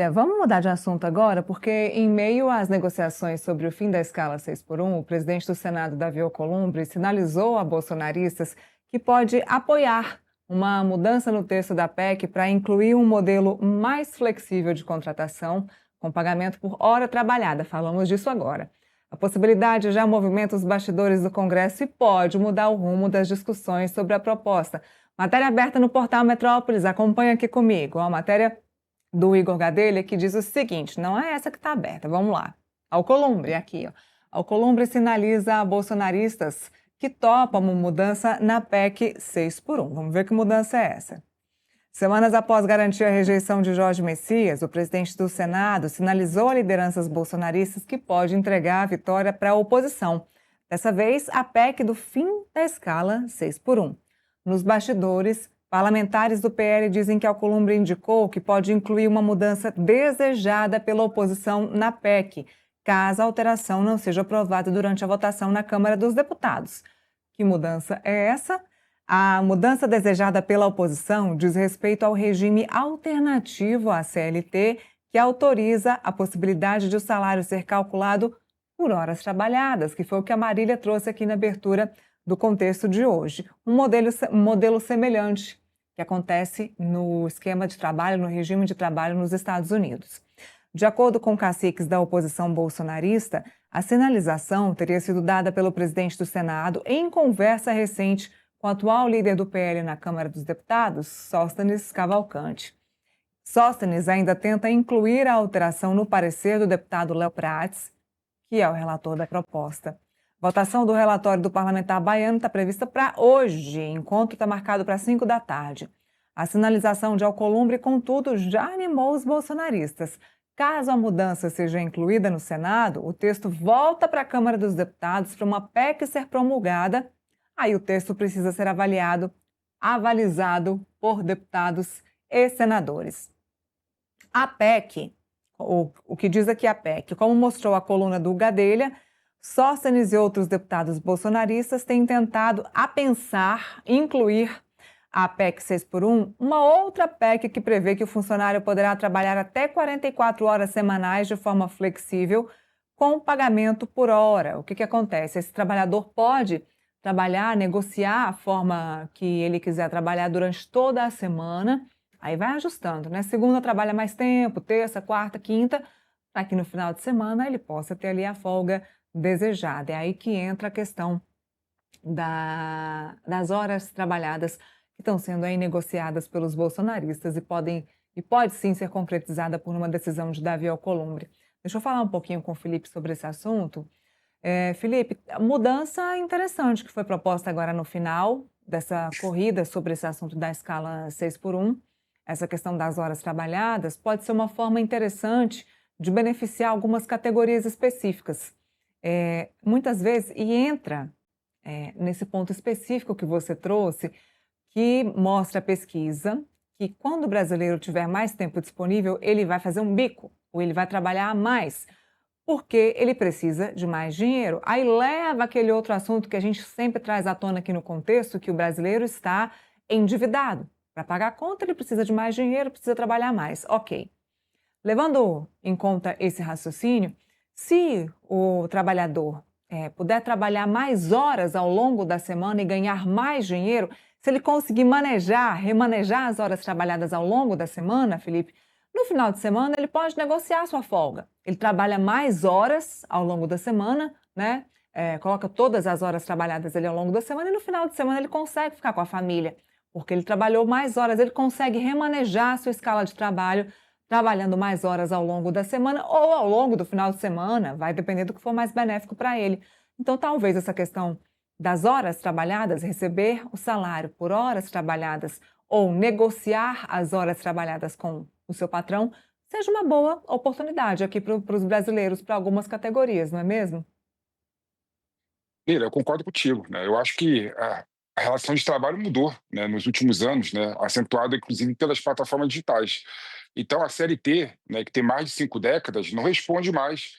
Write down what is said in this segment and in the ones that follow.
Vamos mudar de assunto agora, porque em meio às negociações sobre o fim da escala 6 por 1, o presidente do Senado, Davi Alcolumbre, sinalizou a bolsonaristas que pode apoiar uma mudança no texto da PEC para incluir um modelo mais flexível de contratação, com pagamento por hora trabalhada. Falamos disso agora. A possibilidade já movimenta os bastidores do Congresso e pode mudar o rumo das discussões sobre a proposta. Matéria aberta no portal Metrópolis, acompanha aqui comigo. A matéria do Igor Gadelha, que diz o seguinte: não é essa que está aberta, vamos lá. Alcolumbre, aqui, ó. Alcolumbre sinaliza a bolsonaristas que topam uma mudança na PEC 6 por 1. Vamos ver que mudança é essa. Semanas após garantir a rejeição de Jorge Messias, o presidente do Senado sinalizou a lideranças bolsonaristas que pode entregar a vitória para a oposição. Dessa vez, a PEC do fim da escala 6 por 1. Nos bastidores, parlamentares do PL dizem que Alcolumbre indicou que pode incluir uma mudança desejada pela oposição na PEC, caso a alteração não seja aprovada durante a votação na Câmara dos Deputados. Que mudança é essa? A mudança desejada pela oposição diz respeito ao regime alternativo à CLT, que autoriza a possibilidade de o salário ser calculado por horas trabalhadas, que foi o que a Marília trouxe aqui na abertura do contexto de hoje. Um modelo semelhante que acontece no esquema de trabalho, no regime de trabalho nos Estados Unidos. De acordo com caciques da oposição bolsonarista, a sinalização teria sido dada pelo presidente do Senado em conversa recente com o atual líder do PL na Câmara dos Deputados, Sóstenes Cavalcante. Sóstenes ainda tenta incluir a alteração no parecer do deputado Léo Prates, que é o relator da proposta. Votação do relatório do parlamentar baiano está prevista para hoje. Encontro está marcado para 5 da tarde. A sinalização de Alcolumbre, contudo, já animou os bolsonaristas. Caso a mudança seja incluída no Senado, o texto volta para a Câmara dos Deputados para uma PEC ser promulgada. Aí o texto precisa ser avalizado por deputados e senadores. A PEC, o que diz aqui a PEC, como mostrou a coluna do Gadelha, Sóstenes e outros deputados bolsonaristas têm tentado incluir a PEC 6 por 1, uma outra PEC que prevê que o funcionário poderá trabalhar até 44 horas semanais de forma flexível, com pagamento por hora. O que acontece? Esse trabalhador pode trabalhar, negociar a forma que ele quiser trabalhar durante toda a semana, aí vai ajustando, né? Segunda trabalha mais tempo, terça, quarta, quinta, para que no final de semana ele possa ter ali a folga desejada. É aí que entra a questão das horas trabalhadas que estão sendo aí negociadas pelos bolsonaristas e pode sim ser concretizada por uma decisão de Davi Alcolumbre. Deixa eu falar um pouquinho com o Felipe sobre esse assunto. Felipe, a mudança interessante que foi proposta agora no final dessa corrida sobre esse assunto da escala 6 por 1, essa questão das horas trabalhadas, pode ser uma forma interessante de beneficiar algumas categorias específicas. Muitas vezes, e entra nesse ponto específico que você trouxe, que mostra a pesquisa que quando o brasileiro tiver mais tempo disponível, ele vai fazer um bico, ou ele vai trabalhar mais, porque ele precisa de mais dinheiro. Aí leva aquele outro assunto que a gente sempre traz à tona aqui no contexto, que o brasileiro está endividado. Para pagar a conta, ele precisa de mais dinheiro, precisa trabalhar mais. Ok. Levando em conta esse raciocínio, se o trabalhador puder trabalhar mais horas ao longo da semana e ganhar mais dinheiro, se ele conseguir remanejar as horas trabalhadas ao longo da semana, Felipe, no final de semana ele pode negociar a sua folga. Ele trabalha mais horas ao longo da semana, né? Coloca todas as horas trabalhadas ali ao longo da semana e no final de semana ele consegue ficar com a família, porque ele trabalhou mais horas, ele consegue remanejar a sua escala de trabalho, trabalhando mais horas ao longo da semana ou ao longo do final de semana, vai depender do que for mais benéfico para ele. Então, talvez essa questão das horas trabalhadas, receber o salário por horas trabalhadas ou negociar as horas trabalhadas com o seu patrão, seja uma boa oportunidade aqui para os brasileiros, para algumas categorias, não é mesmo? Mira, eu concordo contigo, né? Eu acho que a relação de trabalho mudou, né, nos últimos anos, né, acentuada inclusive pelas plataformas digitais. Então, a CLT, né, que tem mais de 5 décadas, não responde mais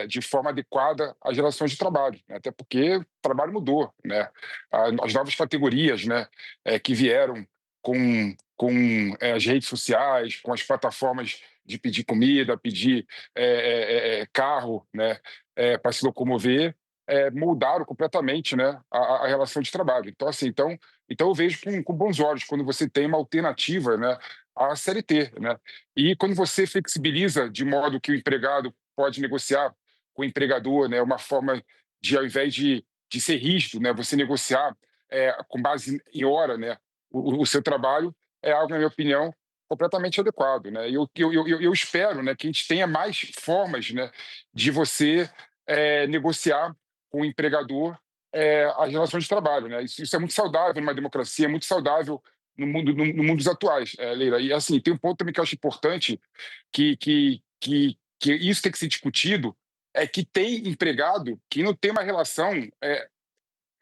de forma adequada às relações de trabalho, né, até porque o trabalho mudou, né? As novas categorias, né, que vieram com as redes sociais, com as plataformas de pedir comida, pedir carro, né, para se locomover, moldaram completamente, né, a relação de trabalho. Então, assim, então eu vejo com bons olhos quando você tem uma alternativa, né, à CLT, né. E quando você flexibiliza de modo que o empregado pode negociar com o empregador, né, uma forma de, ao invés de ser rígido, né, você negociar com base em hora, né, o seu trabalho, é algo, na minha opinião, completamente adequado, né. E eu espero, né, que a gente tenha mais formas, né, de você negociar com o empregador as relações de trabalho, né. Isso é muito saudável numa democracia, é muito saudável no mundo dos atuais, Leila. E, assim, tem um ponto também que eu acho importante, que isso tem que ser discutido, é que tem empregado que não tem uma relação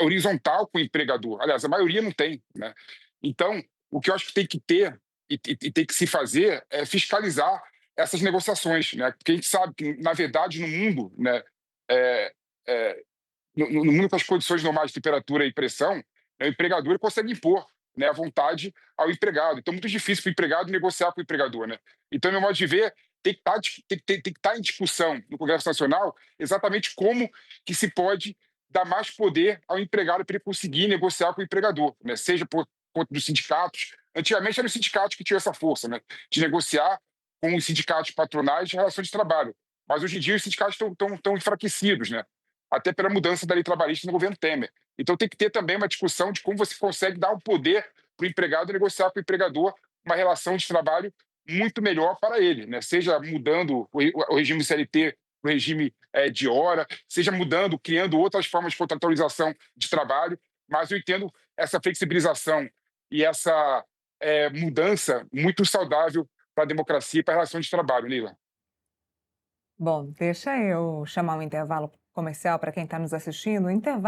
horizontal com o empregador. Aliás, a maioria não tem, né. Então, o que eu acho que tem que ter e tem que se fazer é fiscalizar essas negociações, né, porque a gente sabe que, na verdade, no mundo, né, eh eh, no mundo com as condições normais de temperatura e pressão, né, o empregador ele consegue impor, né, a vontade ao empregado. Então é muito difícil para o empregado negociar com o empregador, né. Então, no meu modo de ver, tem que estar em discussão no Congresso Nacional exatamente como que se pode dar mais poder ao empregado para ele conseguir negociar com o empregador, né, seja por conta dos sindicatos. Antigamente eram os sindicatos que tinham essa força, né, de negociar com os sindicatos patronais de relações de trabalho. Mas hoje em dia os sindicatos estão enfraquecidos, né, até pela mudança da lei trabalhista no governo Temer. Então tem que ter também uma discussão de como você consegue dar o poder para o empregado negociar com o empregador uma relação de trabalho muito melhor para ele, né? Seja mudando o regime CLT para o regime de hora, seja mudando, criando outras formas de contratualização de trabalho, mas eu entendo essa flexibilização e essa mudança muito saudável para a democracia e para a relação de trabalho, Lila. Bom, deixa eu chamar um intervalo comercial para quem está nos assistindo. O intervalo